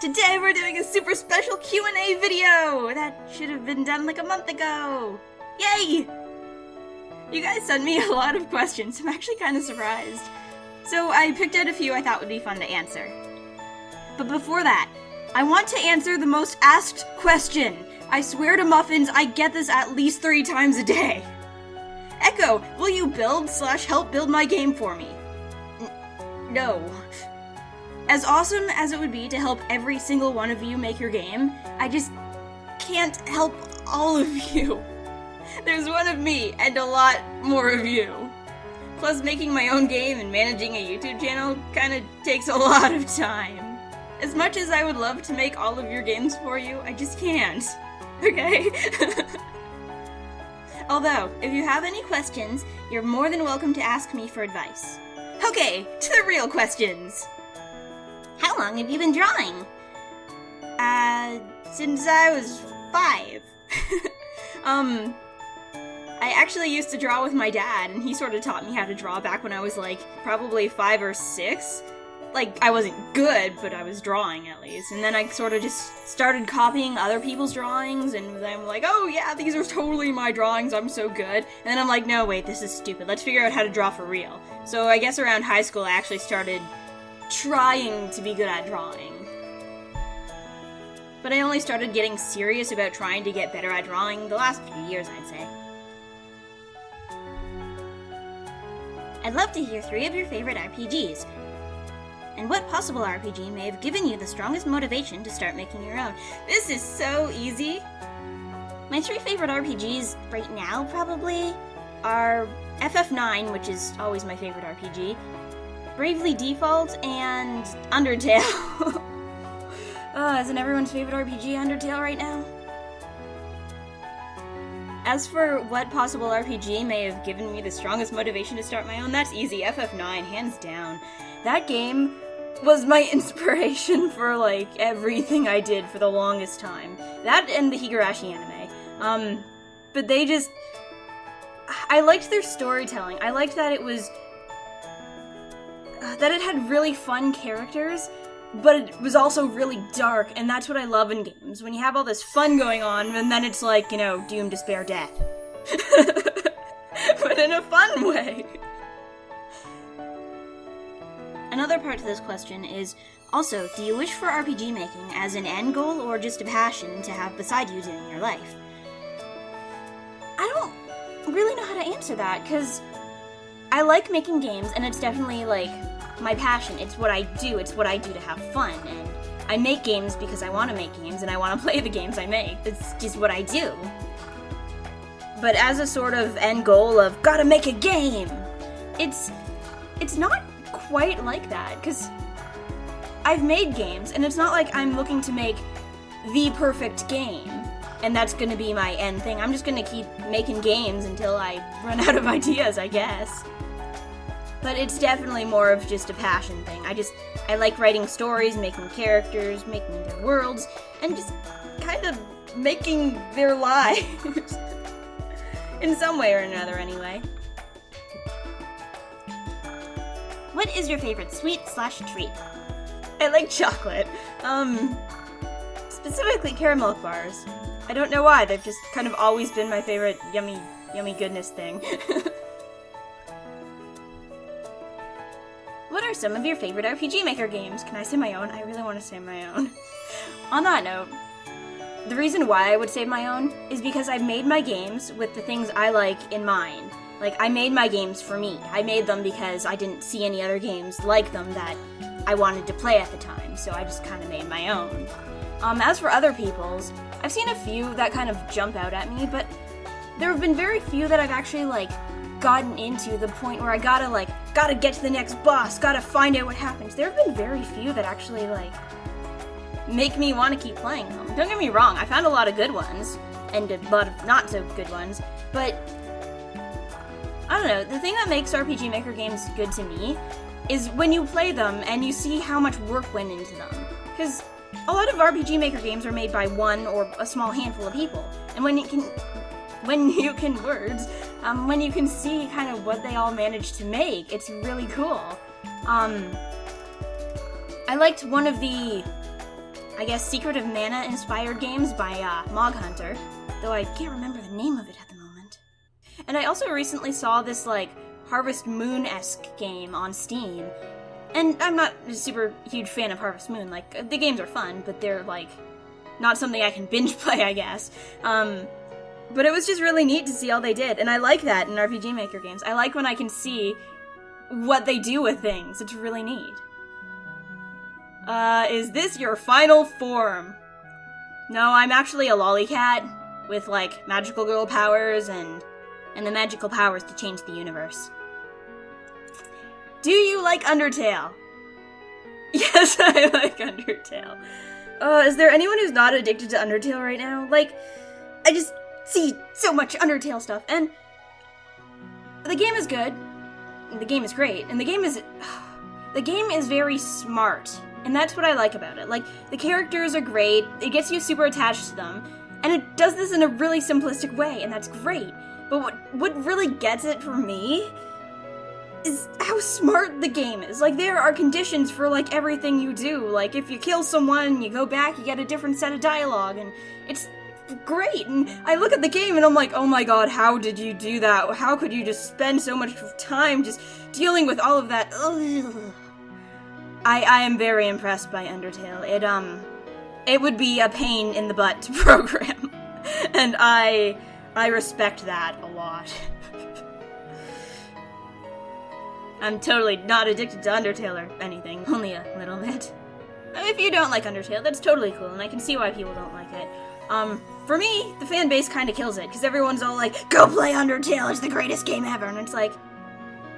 Today we're doing a super special Q&A video! That should have been done like a month ago! Yay! You guys sent me a lot of questions, I'm actually kind of surprised. So I picked out a few I thought would be fun to answer. But before that, I want to answer the most asked question. I swear to Muffins, I get this at least 3 times a day. Echo, will you build/help build my game for me? No. As awesome as it would be to help every single one of you make your game, I just can't help all of you. There's one of me and a lot more of you. Plus, making my own game and managing a YouTube channel kinda takes a lot of time. As much as I would love to make all of your games for you, I just can't. Okay? Although, if you have any questions, you're more than welcome to ask me for advice. Okay, to the real questions. How long have you been drawing? Since I was 5. I actually used to draw with my dad, and he sort of taught me how to draw back when I was, like, probably 5 or 6. Like, I wasn't good, but I was drawing at least. And then I sort of just started copying other people's drawings, and then I'm like, oh yeah, these are totally my drawings, I'm so good. And then I'm like, no, wait, this is stupid. Let's figure out how to draw for real. So I guess around high school I actually started trying to be good at drawing. But I only started getting serious about trying to get better at drawing the last few years, I'd say. I'd love to hear 3 of your favorite RPGs. And what possible RPG may have given you the strongest motivation to start making your own? This is so easy. My 3 favorite RPGs right now, probably, are FF9, which is always my favorite RPG, Bravely Default, and Undertale. Isn't everyone's favorite RPG Undertale right now? As for what possible RPG may have given me the strongest motivation to start my own, that's easy. FF9, hands down. That game was my inspiration for, like, everything I did for the longest time. That and the Higurashi anime. But they just... I liked their storytelling. I liked that it was... that it had really fun characters, but it was also really dark, and that's what I love in games. When you have all this fun going on, and then it's like, you know, doom, despair, death. But in a fun way. Another part to this question is, also, do you wish for RPG making as an end goal or just a passion to have beside you during your life? I don't really know how to answer that, because I like making games, and it's definitely, like, my passion. It's what I do. It's what I do to have fun, and I make games because I want to make games, and I want to play the games I make. It's just what I do. But as a sort of end goal of, gotta make a game, it's not quite like that, because I've made games, and it's not like I'm looking to make the perfect game, and that's gonna be my end thing. I'm just gonna keep making games until I run out of ideas, I guess. But it's definitely more of just a passion thing. I like writing stories, making characters, making their worlds, and just kind of making their lives. In some way or another, anyway. What is your favorite sweet/treat? I like chocolate. Specifically caramel bars. I don't know why, they've just kind of always been my favorite yummy goodness thing. What are some of your favorite RPG Maker games? Can I say my own? I really want to say my own. On that note, the reason why I would say my own is because I've made my games with the things I like in mind. Like, I made my games for me. I made them because I didn't see any other games like them that I wanted to play at the time, so I just kind of made my own. As for other people's, I've seen a few that kind of jump out at me, but there have been very few that I've actually, like, gotten into the point where I gotta get to the next boss, gotta find out what happens. There have been very few that actually, like, make me want to keep playing them. Don't get me wrong, I found a lot of good ones, and a lot of not so good ones, but I don't know, the thing that makes RPG Maker games good to me is when you play them and you see how much work went into them. Because a lot of RPG Maker games are made by one or a small handful of people, and when you can see kind of what they all managed to make, it's really cool. I liked one of the I guess, Secret of Mana inspired games by Mog Hunter, though I can't remember the name of it at the moment. And I also recently saw this, like, Harvest Moon-esque game on Steam, and I'm not a super huge fan of Harvest Moon. Like, the games are fun, but they're, like, not something I can binge play, I guess. But it was just really neat to see all they did, and I like that in RPG Maker games. I like when I can see what they do with things. It's really neat. Is this your final form? No, I'm actually a lollycat with, like, magical girl powers and the magical powers to change the universe. Do you like Undertale? Yes, I like Undertale. Is there anyone who's not addicted to Undertale right now? Like, I just see so much Undertale stuff, and the game is good, and the game is great, and the game is very smart, and that's what I like about it. Like, the characters are great, it gets you super attached to them, and it does this in a really simplistic way, and that's great. But what really gets it for me is how smart the game is. Like, there are conditions for, like, everything you do. Like, if you kill someone, you go back, you get a different set of dialogue, and it's great. And I look at the game and I'm like, oh my god, how did you do that? How could you just spend so much time just dealing with all of that? Ugh. I am very impressed by Undertale. It would be a pain in the butt to program. And I respect that a lot. I'm totally not addicted to Undertale or anything, only a little bit. If you don't like Undertale, that's totally cool, and I can see why people don't like it. For me, the fan base kinda kills it, because everyone's all like, go play Undertale, it's the greatest game ever, and it's like,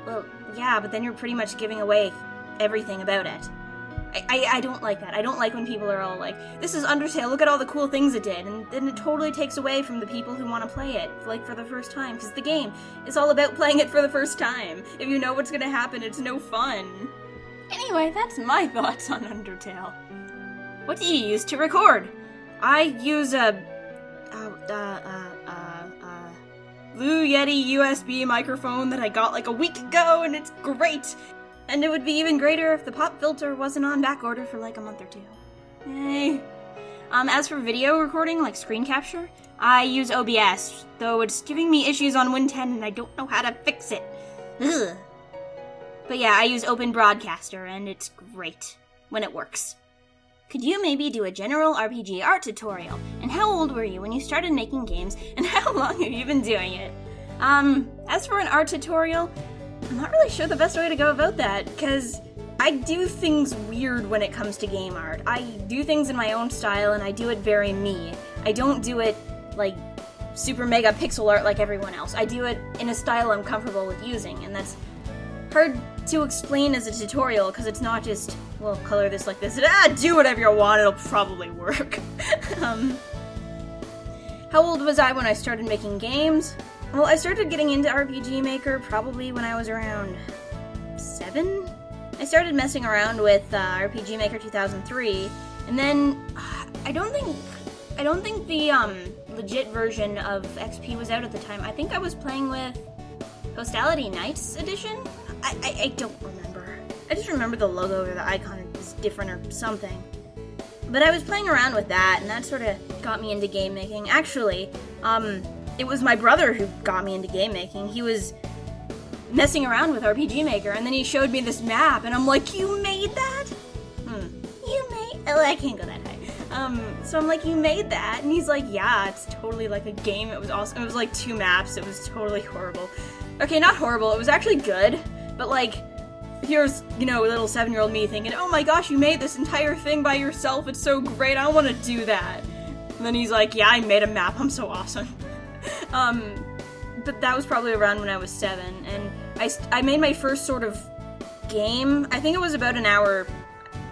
well, yeah, but then you're pretty much giving away everything about it. I don't like that. I don't like when people are all like, this is Undertale, look at all the cool things it did, and then it totally takes away from the people who want to play it, like, for the first time, because the game is all about playing it for the first time. If you know what's gonna happen, it's no fun. Anyway, that's my thoughts on Undertale. What do you use to record? I use a Blue Yeti USB microphone that I got like a week ago, and it's great! And it would be even greater if the pop filter wasn't on back order for like a month or two. Yay. As for video recording, like screen capture, I use OBS, though it's giving me issues on Win 10 and I don't know how to fix it. Ugh. But yeah, I use Open Broadcaster, and it's great when it works. Could you maybe do a general RPG art tutorial? And how old were you when you started making games, and how long have you been doing it? As for an art tutorial, I'm not really sure the best way to go about that, because I do things weird when it comes to game art. I do things in my own style, and I do it very me. I don't do it, like, super mega pixel art like everyone else. I do it in a style I'm comfortable with using, and that's hard to explain as a tutorial, because it's not just, well, color this like this, do whatever you want, it'll probably work. How old was I when I started making games? Well, I started getting into RPG Maker probably when I was around 7? I started messing around with RPG Maker 2003, and then I don't think the legit version of XP was out at the time. I think I was playing with Hostality Knights Edition? I don't remember. I just remember the logo or the icon is different or something. But I was playing around with that, and that sort of got me into game making. Actually, it was my brother who got me into game making. He was messing around with RPG Maker, and then he showed me this map, and I'm like, you made that? You made... Oh, I can't go that high. So I'm like, you made that? And he's like, yeah, it's totally like a game. It was awesome. It was like 2 maps. It was totally horrible. Okay, not horrible. It was actually good, but like, here's, you know, little 7-year-old me thinking, oh my gosh, you made this entire thing by yourself. It's so great. I want to do that. And then he's like, yeah, I made a map. I'm so awesome. But that was probably around when I was 7, and I made my first sort of game. I think it was about an hour,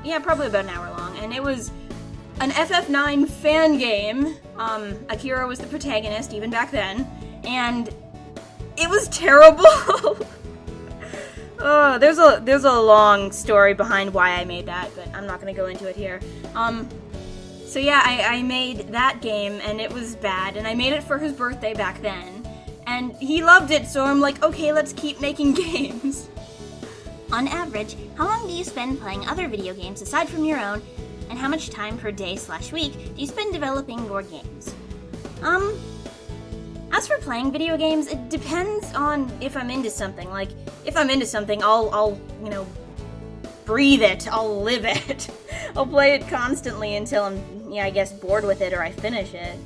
yeah, probably about an hour long, and it was an FF9 fan game. Akira was the protagonist, even back then, and it was terrible. Oh, there's a long story behind why I made that, but I'm not going to go into it here. So yeah, I made that game, and it was bad, and I made it for his birthday back then, and he loved it, so I'm like, okay, let's keep making games. On average, how long do you spend playing other video games aside from your own, And how much time per day/week do you spend developing your games? As for playing video games, it depends on if I'm into something. Like, if I'm into something, I'll breathe it, I'll live it. I'll play it constantly until I'm, I guess, bored with it or I finish it.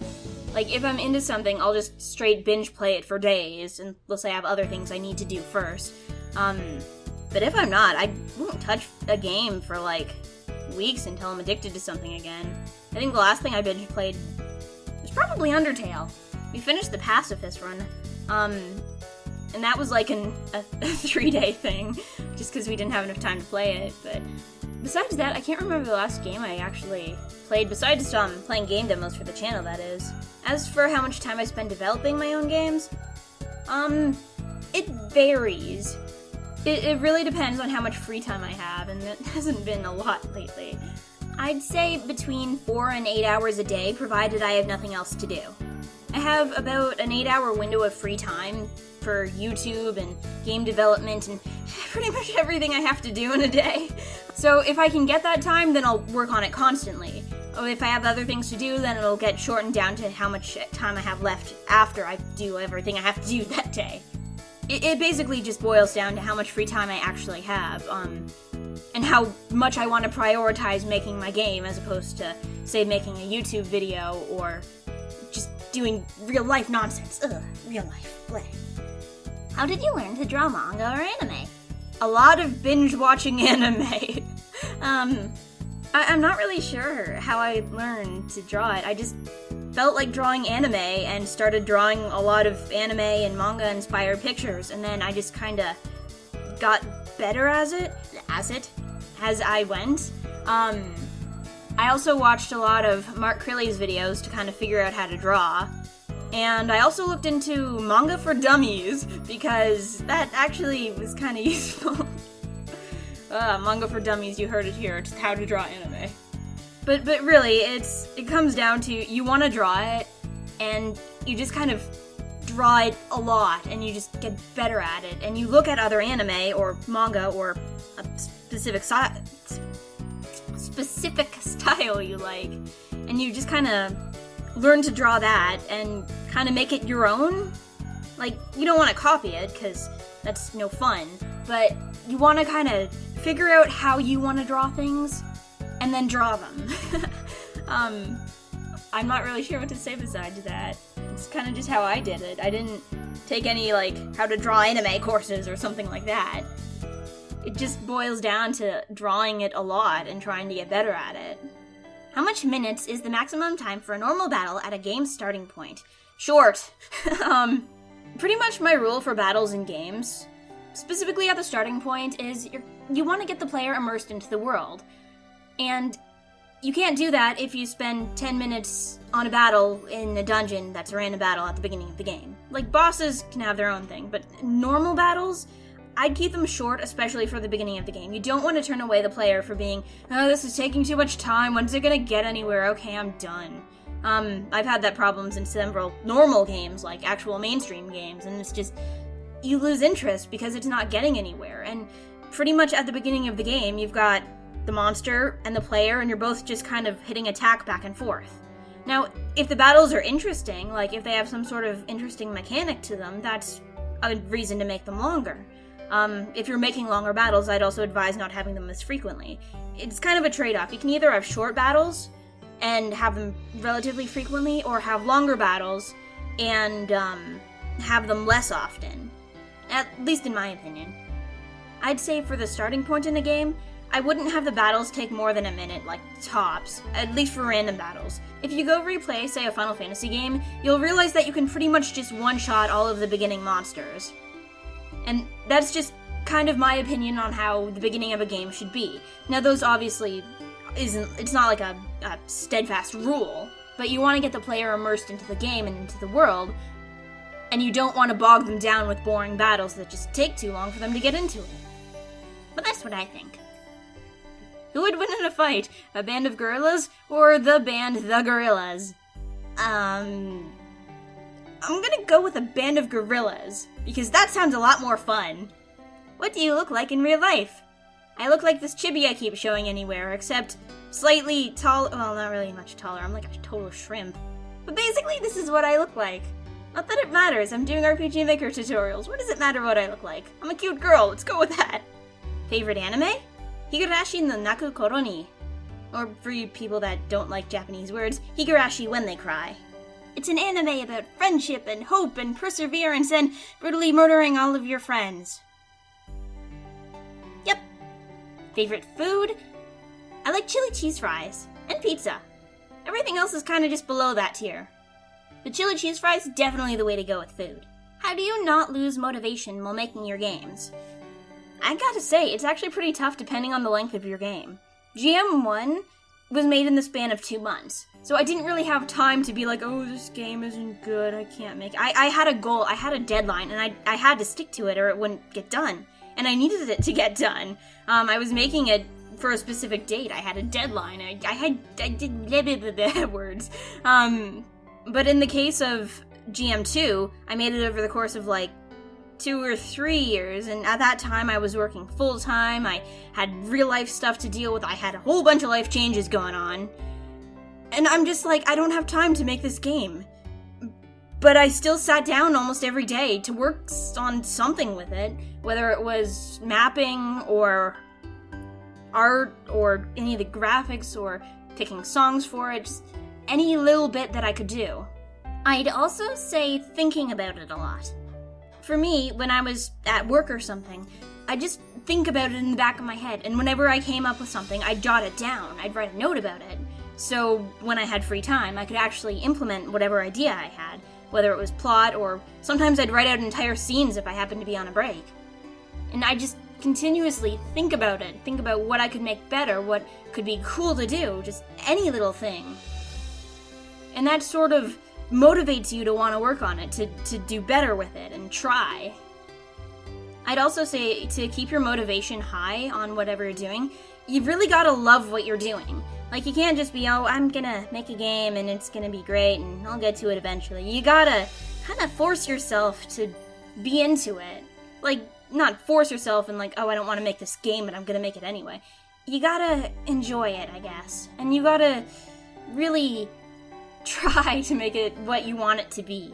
Like, if I'm into something, I'll just straight binge play it for days, unless I have other things I need to do first. But if I'm not, I won't touch a game for, weeks until I'm addicted to something again. I think the last thing I binge played was probably Undertale. We finished the pacifist run, and that was a 3-day thing, just because we didn't have enough time to play it, but besides that, I can't remember the last game I actually played, besides playing game demos for the channel, that is. As for how much time I spend developing my own games, it varies. It really depends on how much free time I have, and it hasn't been a lot lately. I'd say between 4 and 8 hours a day, provided I have nothing else to do. I have about an 8-hour window of free time for YouTube and game development and pretty much everything I have to do in a day. So if I can get that time, then I'll work on it constantly. Or if I have other things to do, then it'll get shortened down to how much time I have left after I do everything I have to do that day. It basically just boils down to how much free time I actually have, and how much I want to prioritize making my game as opposed to, say, making a YouTube video or just doing real-life nonsense. Ugh, real life. Bleh. How did you learn to draw manga or anime? A lot of binge-watching anime. I'm not really sure how I learned to draw it. I just felt like drawing anime and started drawing a lot of anime and manga-inspired pictures, and then I just kinda got better as I went. I also watched a lot of Mark Crilly's videos to kind of figure out how to draw. And I also looked into manga for dummies, because that actually was kind of useful. Manga for dummies, you heard it here, just how to draw anime. But really, it comes down to, you want to draw it, and you just kind of draw it a lot, and you just get better at it, and you look at other anime, or manga, or a specific style you like, and you just kind of learn to draw that, and kind of make it your own. Like, you don't want to copy it, because that's no fun, but you want to kind of figure out how you want to draw things, and then draw them. I'm not really sure what to say besides that. It's kind of just how I did it. I didn't take any, how to draw anime courses or something like that. It just boils down to drawing it a lot and trying to get better at it. How much minutes is the maximum time for a normal battle at a game's starting point? Short. Pretty much my rule for battles in games, specifically at the starting point, is you want to get the player immersed into the world. And you can't do that if you spend 10 minutes on a battle in a dungeon that's a random battle at the beginning of the game. Like, bosses can have their own thing, but normal battles, I'd keep them short, especially for the beginning of the game. You don't want to turn away the player for being, oh, this is taking too much time, when's it gonna get anywhere? Okay, I'm done. I've had that problems in several normal games, like actual mainstream games, and it's just, you lose interest because it's not getting anywhere. And pretty much at the beginning of the game, you've got the monster and the player, and you're both just kind of hitting attack back and forth. Now, if the battles are interesting, like if they have some sort of interesting mechanic to them, that's a reason to make them longer. If you're making longer battles, I'd also advise not having them as frequently. It's kind of a trade-off. You can either have short battles and have them relatively frequently, or have longer battles and have them less often. At least in my opinion. I'd say for the starting point in a game, I wouldn't have the battles take more than a minute, like tops, at least for random battles. If you go replay, say, a Final Fantasy game, you'll realize that you can pretty much just one-shot all of the beginning monsters. And that's just kind of my opinion on how the beginning of a game should be. Now, those obviously it's not like a steadfast rule, but you want to get the player immersed into the game and into the world, and you don't want to bog them down with boring battles that just take too long for them to get into it. But that's what I think. Who would win in a fight? A band of gorillas or the band The Gorillas? I'm gonna go with a band of gorillas, because that sounds a lot more fun. What do you look like in real life? I look like this chibi I keep showing anywhere, except slightly tall, well, not really much taller, I'm like a total shrimp. But basically, this is what I look like. Not that it matters, I'm doing RPG Maker tutorials. What does it matter what I look like? I'm a cute girl, let's go with that. Favorite anime? Higurashi no Naku Koro ni. Or for you people that don't like Japanese words, Higurashi when they cry. It's an anime about friendship and hope and perseverance and brutally murdering all of your friends. Yep. Favorite food? I like chili cheese fries and pizza. Everything else is kind of just below that tier. The chili cheese fries is definitely the way to go with food. How do you not lose motivation while making your games? I gotta say, it's actually pretty tough depending on the length of your game. GM1 was made in the span of 2 months, so I didn't really have time to be like, oh, this game isn't good, I can't make it. I had a goal, I had a deadline, and I had to stick to it or it wouldn't get done. And I needed it to get done. I was making it for a specific date. I had a deadline. I did blah, blah, blah, blah, words. But in the case of GM2, I made it over the course of like 2 or 3 years, and at that time I was working full-time, I had real-life stuff to deal with, I had a whole bunch of life changes going on, and I'm just like, I don't have time to make this game. But I still sat down almost every day to work on something with it, whether it was mapping, or art, or any of the graphics, or picking songs for it, just any little bit that I could do. I'd also say thinking about it a lot. For me, when I was at work or something, I just think about it in the back of my head, and whenever I came up with something, I'd jot it down, I'd write a note about it, so when I had free time, I could actually implement whatever idea I had, whether it was plot, or sometimes I'd write out entire scenes if I happened to be on a break. And I just continuously think about it, think about what I could make better, what could be cool to do, just any little thing. And that sort of motivates you to want to work on it, to do better with it, and try. I'd also say to keep your motivation high on whatever you're doing, you've really got to love what you're doing. Like, you can't just be, oh, I'm gonna make a game and it's gonna be great and I'll get to it eventually. You gotta kind of force yourself to be into it. Like, not force yourself and like, oh, I don't want to make this game, but I'm gonna make it anyway. You gotta enjoy it, I guess. And you gotta really try to make it what you want it to be.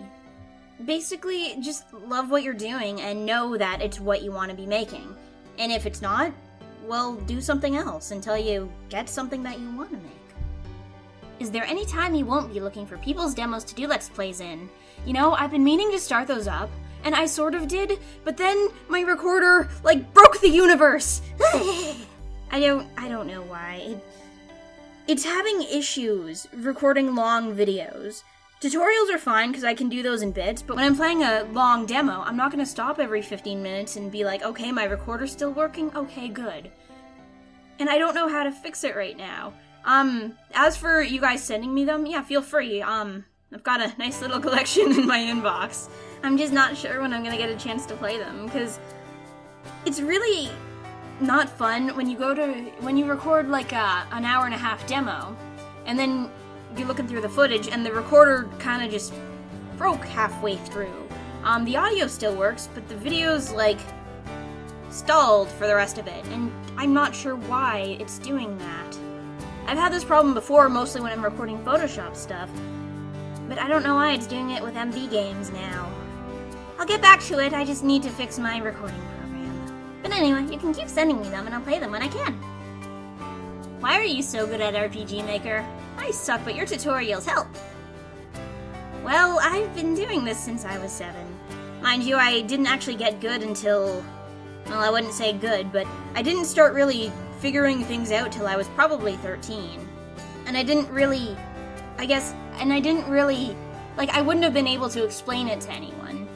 Basically, just love what you're doing and know that it's what you want to be making. And if it's not, well, do something else until you get something that you want to make. Is there any time you won't be looking for people's demos to do Let's Plays in? You know, I've been meaning to start those up, and I sort of did, but then my recorder, broke the universe! I don't know why. It's having issues recording long videos. Tutorials are fine because I can do those in bits, but when I'm playing a long demo, I'm not going to stop every 15 minutes and be like, okay, my recorder's still working? Okay, good. And I don't know how to fix it right now. As for you guys sending me them, yeah, feel free. I've got a nice little collection in my inbox. I'm just not sure when I'm going to get a chance to play them, because it's really not fun when you record like an hour and a half demo, and then you're looking through the footage and the recorder kind of just broke halfway through. The audio still works, but the video's stalled for the rest of it, and I'm not sure why it's doing that. I've had this problem before, mostly when I'm recording Photoshop stuff, but I don't know why it's doing it with MV games now. I'll get back to it, I just need to fix my recording program. But anyway, you can keep sending me them and I'll play them when I can. Why are you so good at RPG Maker? I suck, but your tutorials help. Well, I've been doing this since I was 7. Mind you, I didn't actually get good until... well, I wouldn't say good, but I didn't start really figuring things out till I was probably 13. And I didn't really... I wouldn't have been able to explain it to anyone.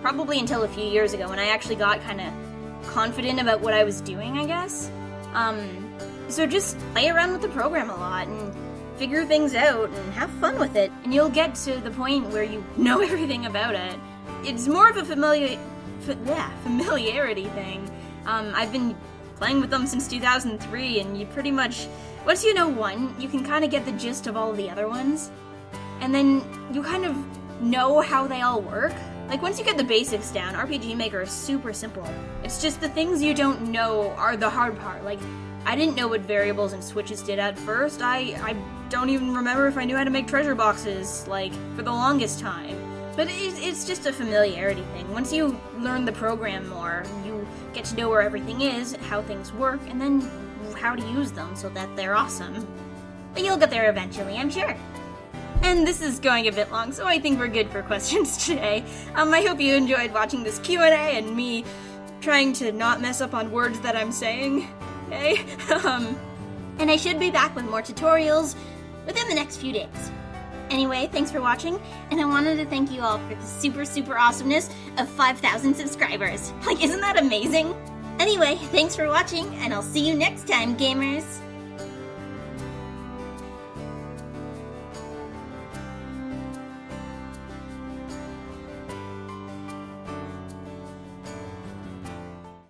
Probably until a few years ago, when I actually got kind of confident about what I was doing, I guess. So just play around with the program a lot, and figure things out, and have fun with it, and you'll get to the point where you know everything about it. It's more of a familiarity thing. I've been playing with them since 2003, and you pretty much, once you know one, you can kind of get the gist of all the other ones, and then you kind of know how they all work. Once you get the basics down, RPG Maker is super simple. It's just the things you don't know are the hard part, I didn't know what variables and switches did at first. I don't even remember if I knew how to make treasure boxes, like, for the longest time. But it's just a familiarity thing. Once you learn the program more, you get to know where everything is, how things work, and then how to use them so that they're awesome. But you'll get there eventually, I'm sure. And this is going a bit long, so I think we're good for questions today. I hope you enjoyed watching this Q&A and me trying to not mess up on words that I'm saying. Okay? And I should be back with more tutorials within the next few days. Anyway, thanks for watching, and I wanted to thank you all for the super awesomeness of 5,000 subscribers. Like, isn't that amazing? Anyway, thanks for watching, and I'll see you next time, gamers!